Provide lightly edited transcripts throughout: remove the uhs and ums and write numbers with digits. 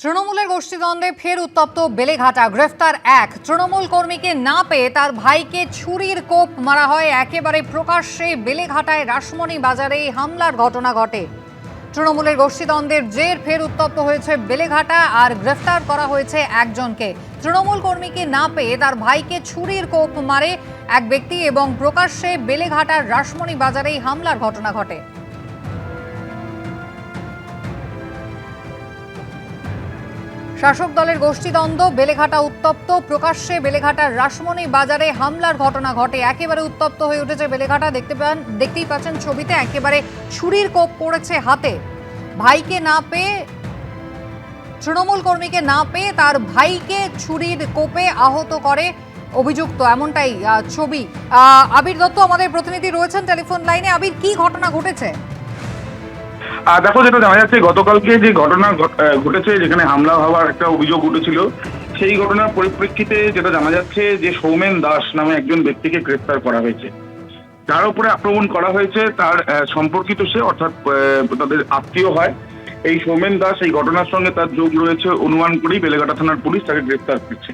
তৃণমূলের গোষ্ঠীদ্বন্দ্বে ফের উত্তপ্ত বেলেঘাটা। গ্রেফতার এক তৃণমূল কর্মীকে না পেয়ে তার ভাইকে ছুরির কোপ মারা হয়। একেবারে প্রকাশ্যে বেলেঘাটায় রাসমণি বাজারে হামলার ঘটনা ঘটে। তৃণমূলের গোষ্ঠীদ্বন্দ্বের জের ফের উত্তপ্ত হয়েছে বেলেঘাটা, আর গ্রেফতার করা হয়েছে একজনকে। তৃণমূল কর্মীকে না পেয়ে তার ভাইকে ছুরির কোপ মারে এক ব্যক্তি এবং প্রকাশ্যে বেলেঘাটার রাসমণি বাজারেই হামলার ঘটনা ঘটে। শাসক দলের গোষ্ঠীদ্বন্দ্ব, বেলেঘাটা উত্তপ্ত। প্রকাশ্যে বেলেঘাটার রাসমণি বাজারে হামলার ঘটনা ঘটে। একেবারে উত্তপ্ত হয়ে উঠেছে বেলেঘাটা। দেখতেই পাচ্ছেন ছবিতে, একেবারে ছুরির কোপ পড়েছে হাতে। ভাইকে না পেয়ে, তৃণমূল কর্মীকে না পেয়ে তার ভাইকে ছুরির কোপে আহত করে অভিযুক্ত, এমনটাই ছবি। আবির দত্ত আমাদের প্রতিনিধি রয়েছেন টেলিফোন লাইনে। আবির, কি ঘটনা ঘটেছে? দেখো, যেটা জানা যাচ্ছে, গতকালকে যে ঘটনা ঘটেছে, যেখানে হামলা হওয়ার একটা অভিযোগ উঠেছিল, সেই ঘটনার পরিপ্রেক্ষিতে যেটা জানা যাচ্ছে যে সৌমেন দাস নামে একজন ব্যক্তিকে গ্রেফতার করা হয়েছে। যার উপরে আক্রমণ করা হয়েছে তার সম্পর্কিত সে, অর্থাৎ তাদের আত্মীয় হয়। এই সৌমেন দাস, এই ঘটনার সঙ্গে তার যোগ রয়েছে অনুমান করেই বেলেঘাটা থানার পুলিশ তাকে গ্রেফতার করছে।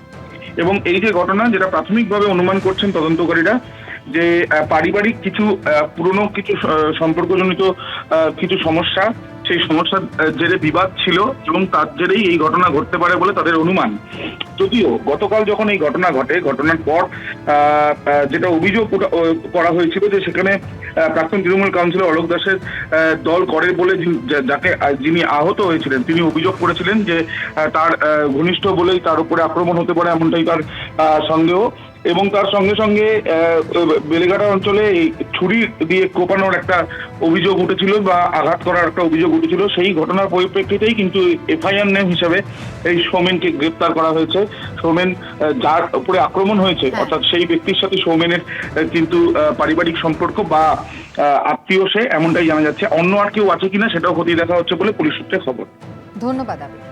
এবং এই যে ঘটনা, যেটা প্রাথমিকভাবে অনুমান করছেন তদন্তকারীরা, যে পারিবারিক কিছু পুরনো কিছু সম্পর্কজনিত কিছু সমস্যা, সেই সমস্যার জেরে বিবাদ ছিল এবং তার জেরেই এই ঘটনা ঘটতে পারে বলে তাদের অনুমান। যদিও গতকাল যখন এই ঘটনা ঘটে, ঘটনার পর যেটা অভিযোগ করা হয়েছিল যে সেখানে প্রাক্তন তৃণমূল কাউন্সিলর অলোক দাসের দল করে বলে যিনি আহত হয়েছিলেন, তিনি অভিযোগ করেছিলেন যে তার ঘনিষ্ঠ বলেই তার উপরে আক্রমণ হতে পারে, এমনটাই তার সন্দেহ। এবং তার সঙ্গে সঙ্গে বেলেঘাটা অঞ্চলে এই ছুরি দিয়ে কোপানোর একটা অভিযোগ উঠেছিল বা আঘাত করার একটা অভিযোগ উঠেছিল। সেই ঘটনার পরিপ্রেক্ষিতেই কিন্তু এফআইআর নেম হিসাবে এই সৌমেনকে গ্রেপ্তার করা হয়েছে। সৌমেন, যার উপরে আক্রমণ হয়েছে, অর্থাৎ সেই ব্যক্তির সাথে সৌমেনের কিন্তু পারিবারিক সম্পর্ক বা আত্মীয় সে, এমনটাই জানা যাচ্ছে। অন্য আর কেউ আছে কিনা সেটাও খতিয়ে দেখা হচ্ছে বলে পুলিশ সূত্রে খবর। ধন্যবাদ আবির।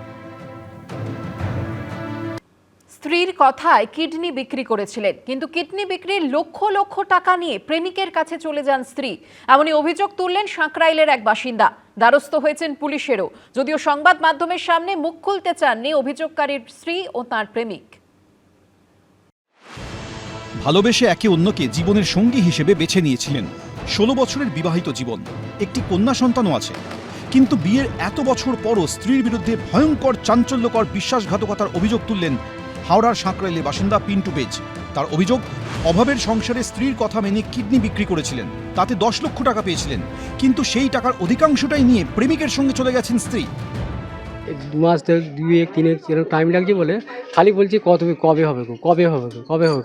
স্ত্রীর কথায় কিডনি বিক্রি করেছিলেন, কিন্তু কিডনি বিক্রির লক্ষ লক্ষ টাকা নিয়ে প্রেমিকের কাছে চলে যান স্ত্রী। এমনই অভিযোগ তুললেন সাঁকরাইলের এক বাসিন্দা। দ্বারস্থ হয়েছেন পুলিশেরও। যদিও সংবাদ মাধ্যমের সামনে মুখ খুলতে চাননি অভিযোগকারীর স্ত্রী ও তার প্রেমিক। ভালোবেসে একে অন্যকে জীবনের সঙ্গী হিসেবে বেছে নিয়েছিলেন। 16 বছরের বিবাহিত জীবন, একটি কন্যা সন্তানও আছে। কিন্তু বিয়ের এত বছর পরও স্ত্রীর বিরুদ্ধে ভয়ঙ্কর চাঞ্চল্যকর বিশ্বাসঘাতকতার অভিযোগ তুললেন হাওড়ার সাঁকরাইলের বাসিন্দা পিন্টু বেজ। তার অভিযোগ, অভাবের সংসারে স্ত্রীর কথা মেনে কিডনি বিক্রি করেছিলেন, তাতে 10 লক্ষ টাকা পেয়েছিলেন, কিন্তু সেই টাকার অধিকাংশটাই নিয়ে প্রেমিকের সঙ্গে চলে গেছেন স্ত্রী। 2 মাস 2 এক 3 এক এরকম টাইম লাগছে বলে খালি বলছি কবে হবে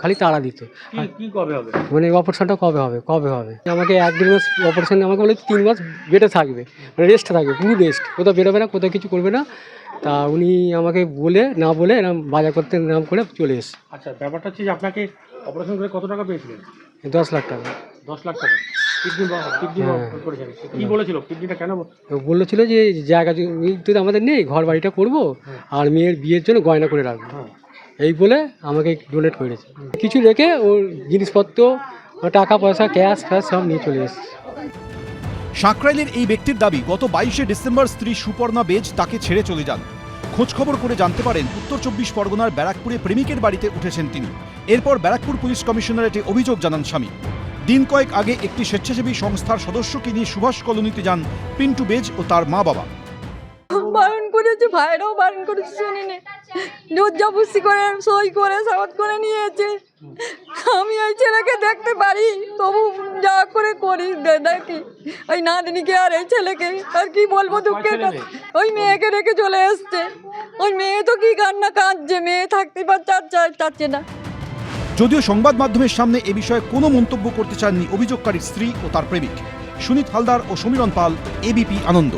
খালি তাড়া দিত। কি কবে হবে, মানে অপারেশনটা কবে হবে। আমাকে 1-2 মাস অপারেশন, আমাকে বলে 3 মাস বেডে থাকবে, মানে রেস্ট থাকবে, পুরো রেস্ট, কোথাও বেরোবে না, কোথাও কিছু করবে না। তা উনি আমাকে না বলে এরকম বাজার করতে নাম করে চলে এসে। আচ্ছা, ব্যাপারটা হচ্ছে যে আপনাকে অপারেশন করে কত টাকা পেয়েছিলেন? 10 লাখ টাকা। 10 লাখ টাকা কিডনি করেছেন। কি বলেছিল, কিডনিটা কেন বলেছিল যে জায়গা তো আমাদের নেই, ঘর বাড়িটা করবো আর মেয়ের বিয়ের জন্য গয়না করে রাখবো, এই বলে আমাকে ডোনেট করেছে। কিছু রেখে ওর জিনিসপত্র, টাকা পয়সা, ক্যাশ সব নিয়ে চলে এসেছে। সাঁকরাইলের এই ব্যক্তির দাবি, গত 22শে ডিসেম্বর স্ত্রী সুপর্ণা বেজ তাকে ছেড়ে চলে যান। খোঁজখবর করে জানতে পারেন উত্তর 24 পরগনার ব্যারাকপুরে প্রেমিকের বাড়িতে উঠেছেন তিনি। এরপর ব্যারাকপুর পুলিশ কমিশনারেটে অভিযোগ জানান স্বামী। দিন কয়েক আগে একটি স্বেচ্ছাসেবী সংস্থার সদস্যকে নিয়ে সুভাষ কলোনিতে যান পিন্টু বেজ ও তার মা বাবা। বারণ করেছে, ভাইরাও বারণ করেছে, শুনিনি। জবরদস্তি করে সই করে সাবাত করে নিয়েছে। আমি এই ছেলেকে দেখতে পারি, তবু যা করে করি দেখি ওই নাতনিকে আর এই ছেলেকে, আর কি বলবো দুঃখের কথা। ওই মেয়েকে রেখে চলে এসছে। ওই মেয়ে তো কি কান্না কাঁদছে, মেয়ে থাকতে চাচ্ছে না। যদিও সংবাদ মাধ্যমের সামনে এ বিষয়ে কোনো মন্তব্য করতে চাননি অভিযোগকারীর স্ত্রী ও তার প্রেমিক। সুনীত হালদার ও সমীরণ পাল, এবিপি আনন্দ।